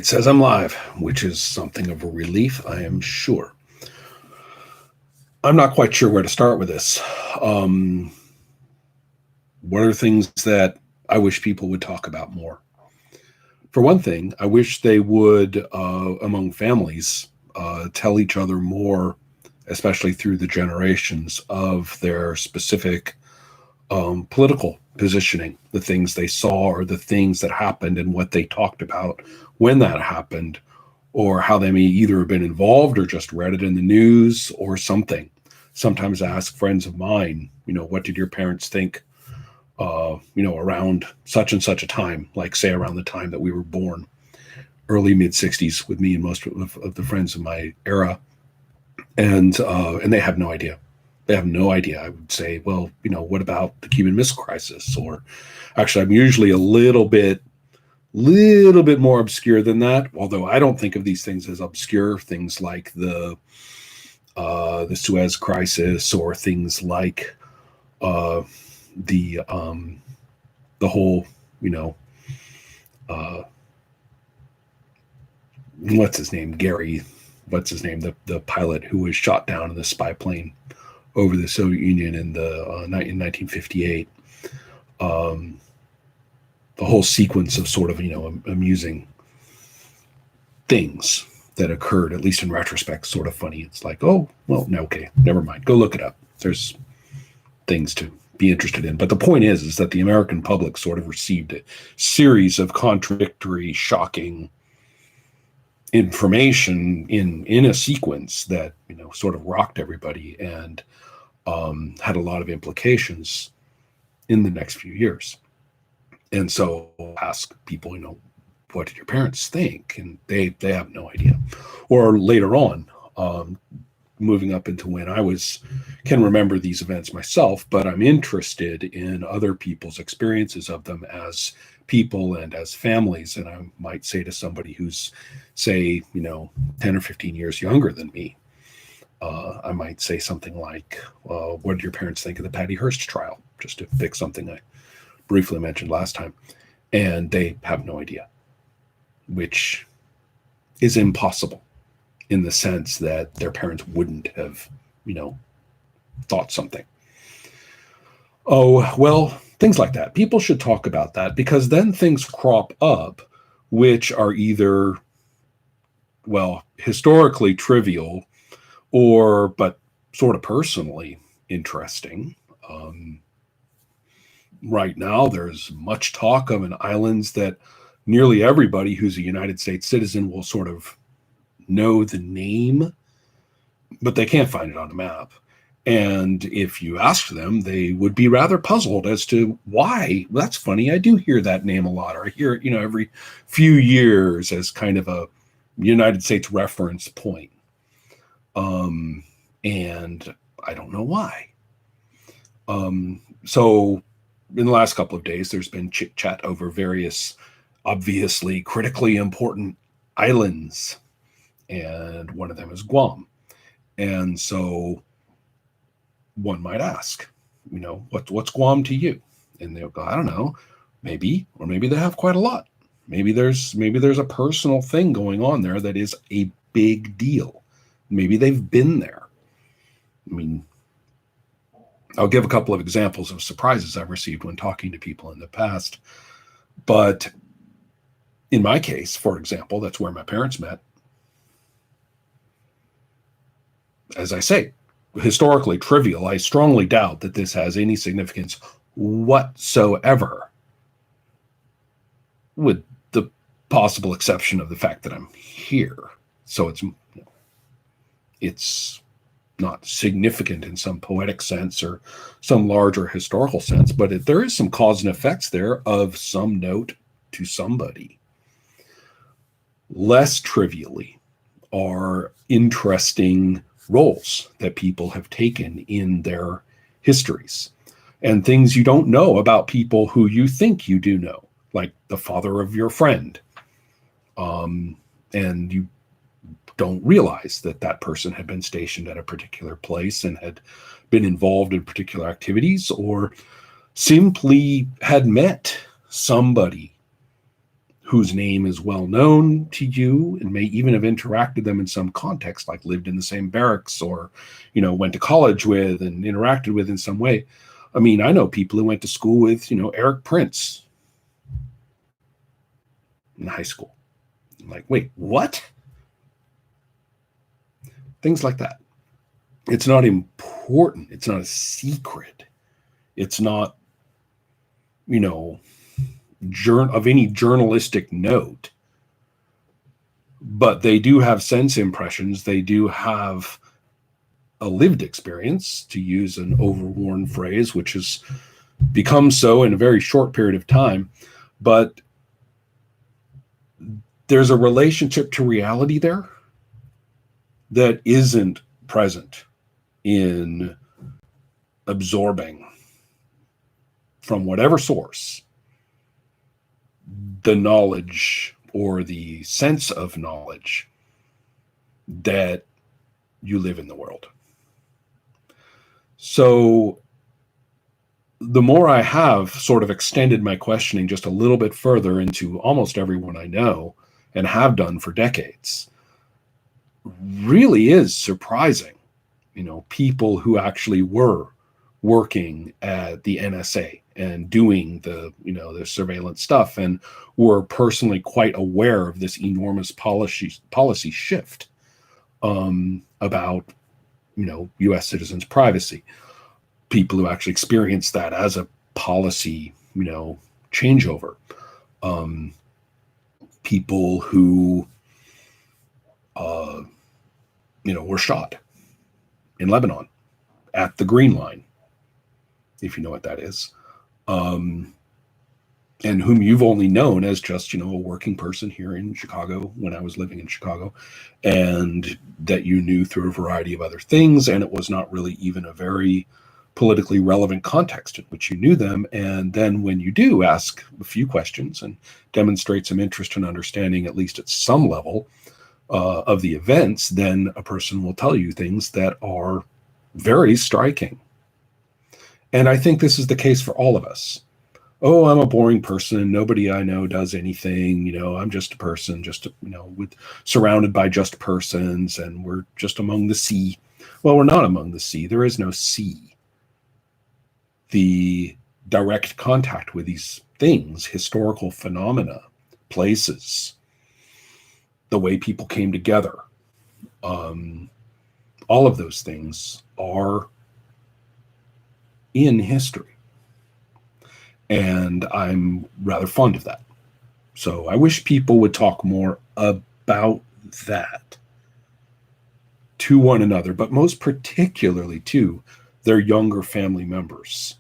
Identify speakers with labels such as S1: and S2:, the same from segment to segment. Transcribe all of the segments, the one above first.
S1: It says I'm live, which is something of a relief, I am sure. I'm not quite sure where to start with this. What are things that I wish people would talk about more? For one thing, I wish they would, among families, tell each other more, especially through the generations, of their specific political positioning, the things they saw or the things that happened and what they talked about when that happened, or how they may either have been involved or just read it in the news or something. Sometimes I ask friends of mine, what did your parents think, around such and such a time, like say around the time that we were born, early mid 60s with me and most of the friends of my era. And they have no idea. They have no idea. I would say, well, what about the Cuban Missile Crisis? Or actually, I'm usually a little bit more obscure than that. Although I don't think of these things as obscure. Things like the Suez Crisis, or things like the whole, what's his name, Gary. What's his name? The pilot who was shot down in the spy plane over the Soviet Union in 1958. The whole sequence of sort of amusing things that occurred, at least in retrospect, sort of funny. It's like, oh well, no, okay, never mind. Go look it up. There's things to be interested in. But the point is that the American public sort of received a series of contradictory, shocking information in a sequence that sort of rocked everybody and had a lot of implications in the next few years. And so ask people, what did your parents think? And they have no idea. Or later on, moving up into when I can remember these events myself, but I'm interested in other people's experiences of them as people and as families. And I might say to somebody who's, say, 10 or 15 years younger than me, I might say something like, what did your parents think of the Patty Hearst trial? Just to pick something I briefly mentioned last time. And they have no idea, which is impossible in the sense that their parents wouldn't have, thought something. Oh, well, things like that. People should talk about that, because then things crop up which are either, well, historically trivial but sort of personally interesting. Right now, there's much talk of an islands that nearly everybody who's a United States citizen will sort of know the name, but they can't find it on a map. And if you ask them, they would be rather puzzled as to why. Well, that's funny. I do hear that name a lot, or I hear it, every few years as kind of a United States reference point. And I don't know why. So in the last couple of days, there's been chit chat over various obviously critically important islands. And one of them is Guam. And so one might ask, what's Guam to you? And they'll go, I don't know, maybe, or maybe they have quite a lot. Maybe there's a personal thing going on there that is a big deal. Maybe they've been there. I mean, I'll give a couple of examples of surprises I've received when talking to people in the past. But in my case, for example, that's where my parents met. As I say, historically trivial. I strongly doubt that this has any significance whatsoever, with the possible exception of the fact that I'm here. So it's not significant in some poetic sense or some larger historical sense, but there is some cause and effects there of some note to somebody. Less trivially are interesting roles that people have taken in their histories, and things you don't know about people who you think you do know, like the father of your friend. And you don't realize that person had been stationed at a particular place and had been involved in particular activities, or simply had met somebody whose name is well known to you and may even have interacted them in some context, like lived in the same barracks or, went to college with and interacted with in some way. I mean, I know people who went to school with, Eric Prince in high school. I'm like, wait, what? Things like that. It's not important. It's not a secret. It's not, of any journalistic note. But they do have sense impressions. They do have a lived experience, to use an overworn phrase, which has become so in a very short period of time. But there's a relationship to reality there that isn't present in absorbing from whatever source the knowledge or the sense of knowledge that you live in the world. So the more I have sort of extended my questioning just a little bit further into almost everyone I know and have done for decades, really is surprising. People who actually were working at the NSA and doing the surveillance stuff and were personally quite aware of this enormous policy shift about U.S. citizens' privacy. People who actually experienced that as a policy changeover. People who were shot in Lebanon at the Green Line, if you know what that is, and whom you've only known as just, a working person here in Chicago when I was living in Chicago, and that you knew through a variety of other things, and it was not really even a very politically relevant context in which you knew them. And then when you do ask a few questions and demonstrate some interest and understanding, at least at some level, of the events, then a person will tell you things that are very striking. And I think this is the case for all of us. Oh, I'm a boring person. Nobody I know does anything. I'm just a person, surrounded by just persons, and we're just among the sea. Well, we're not among the sea. There is no sea. The direct contact with these things, historical phenomena, places, the way people came together, all of those things are in history. And I'm rather fond of that. So I wish people would talk more about that to one another, but most particularly to their younger family members.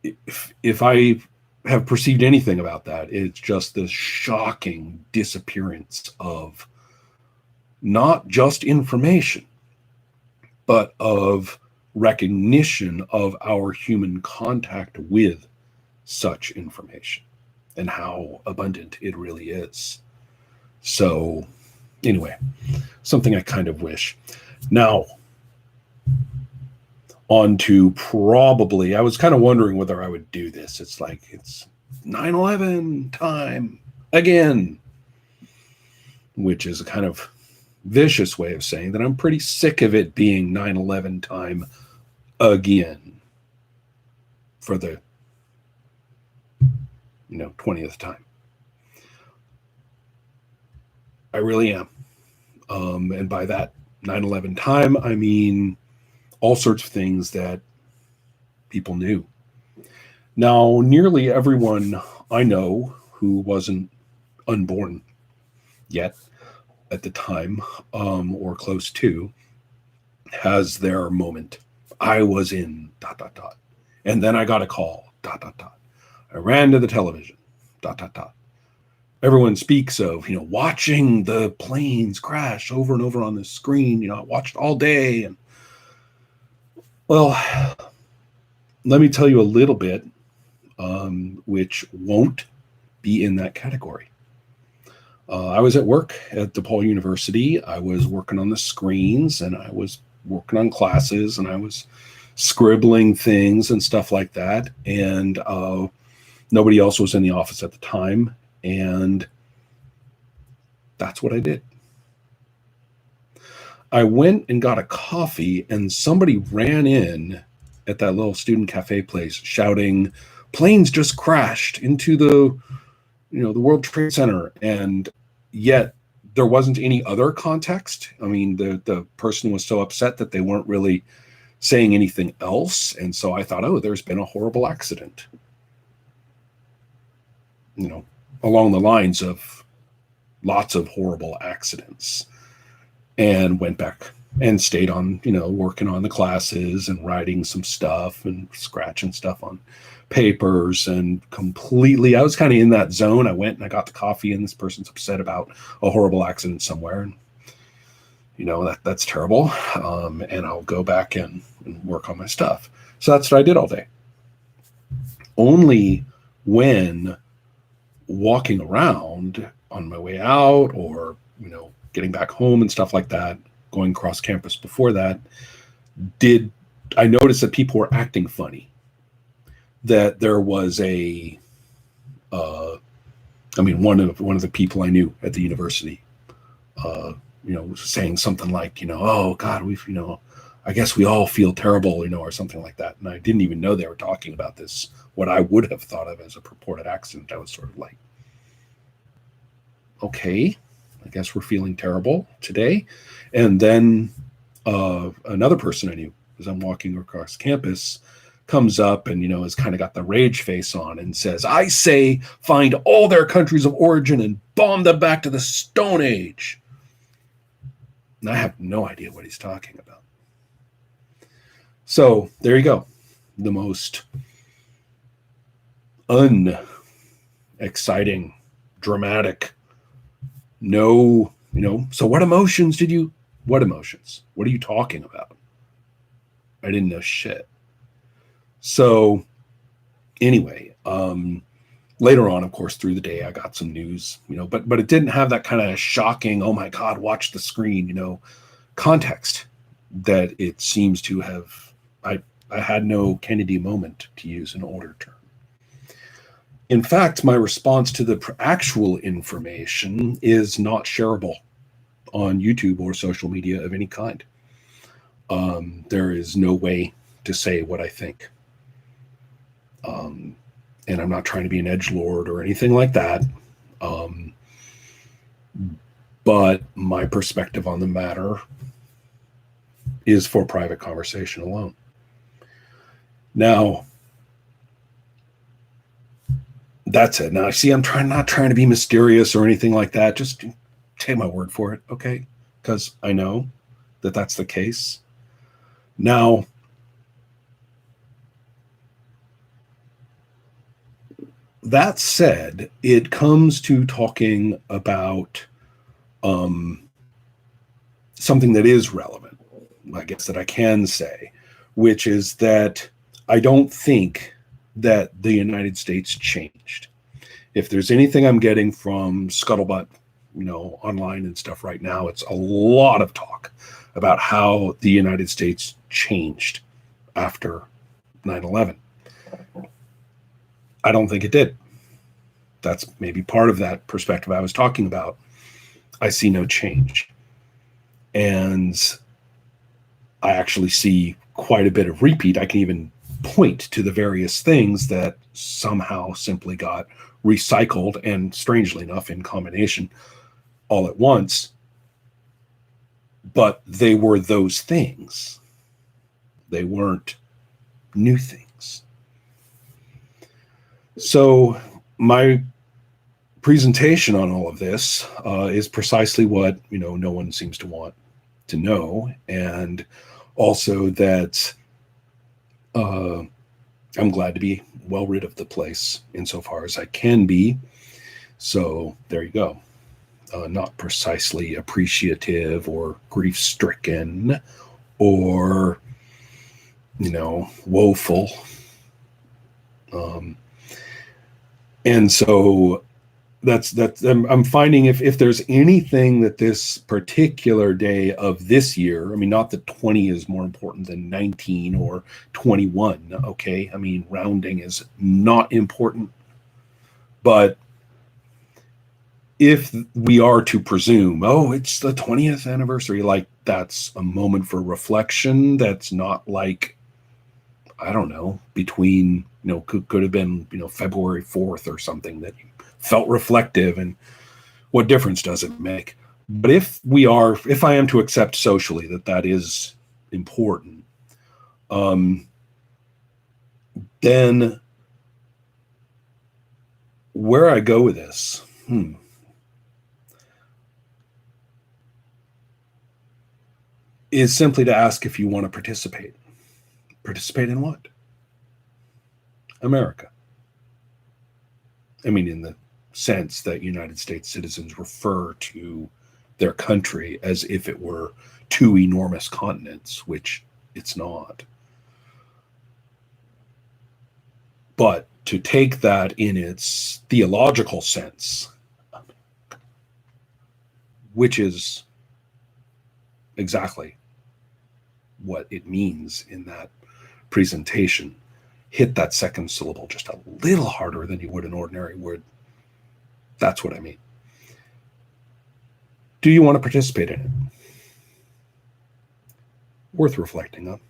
S1: If I have perceived anything about that, it's just the shocking disappearance of not just information, but of recognition of our human contact with such information and how abundant it really is. So anyway, something I kind of wish. Now, on to probably, I was kind of wondering whether I would do this. It's 9/11 time again, which is a kind of vicious way of saying that I'm pretty sick of it being 9/11 time again for the 20th time. I really am. And by that 9/11 time, I mean all sorts of things that people knew. Now, nearly everyone I know who wasn't unborn yet at the time, or close to, has their moment. I was in ... And then I got a call ... I ran to the television ... Everyone speaks of, watching the planes crash over and over on the screen. I watched all day. And well, let me tell you a little bit, which won't be in that category. I was at work at DePaul University. I was working on the screens, and I was working on classes, and I was scribbling things and stuff like that. And Nobody else was in the office at the time, and that's what I did. I went and got a coffee, and somebody ran in at that little student cafe place shouting, "Planes just crashed into the World Trade Center," and yet there wasn't any other context. I mean, the person was so upset that they weren't really saying anything else, and so I thought, oh, there's been a horrible accident, along the lines of lots of horrible accidents, and went back and stayed on, working on the classes and writing some stuff and scratching stuff on papers, and completely, I was kind of in that zone. I went and I got the coffee, and this person's upset about a horrible accident somewhere, and that's terrible. And I'll go back and work on my stuff. So that's what I did all day. Only when walking around on my way out, or getting back home and stuff like that, going cross campus before that, did I notice that people were acting funny. That there was one of the people I knew at the university, was saying something like, oh God, I guess we all feel terrible, or something like that. And I didn't even know they were talking about this, what I would have thought of as a purported accident. I was sort of like, okay, I guess we're feeling terrible today. And then another person I knew, as I'm walking across campus, comes up and, has kind of got the rage face on and says, "I say find all their countries of origin and bomb them back to the Stone Age." And I have no idea what he's talking about. So there you go. The most unexciting, dramatic, so what emotions? What are you talking about? I didn't know shit. So anyway, later on, of course, through the day, I got some news, but it didn't have that kind of shocking, oh my God, watch the screen, context that it seems to have. I had no Kennedy moment, to use an older term. In fact, my response to the actual information is not shareable on YouTube or social media of any kind. There is no way to say what I think. And I'm not trying to be an edgelord or anything like that. But my perspective on the matter is for private conversation alone. Now, that's it. Now, see, I'm not trying to be mysterious or anything like that. Just take my word for it, okay? Because I know that that's the case. Now, that said, it comes to talking about something that is relevant, I guess, that I can say, which is that I don't think that the United States changed. If there's anything I'm getting from Scuttlebutt, online and stuff right now, it's a lot of talk about how the United States changed after 9/11. I don't think it did. That's maybe part of that perspective I was talking about. I see no change. And I actually see quite a bit of repeat. I can even point to the various things that somehow simply got recycled, and strangely enough, in combination all at once. But they were those things. They weren't new things. So my presentation on all of this is precisely what, no one seems to want to know. And also that I'm glad to be well rid of the place insofar as I can be. So there you go. Not precisely appreciative or grief-stricken or, woeful. And so that's I'm finding if there's anything that this particular day of this year, I mean, not that 20 is more important than 19 or 21, okay? I mean, rounding is not important But if we are to presume, oh, it's the 20th anniversary, like that's a moment for reflection. That's not like, I don't know, between, could have been, February 4th or something that you felt reflective, and what difference does it make? But if I am to accept socially that is important, then where I go with this, is simply to ask if you want to participate. Participate in what? America. I mean, in the sense that United States citizens refer to their country as if it were two enormous continents, which it's not. But to take that in its theological sense, which is exactly what it means in that presentation, hit that second syllable just a little harder than you would an ordinary word. That's what I mean. Do you want to participate in it? Worth reflecting on.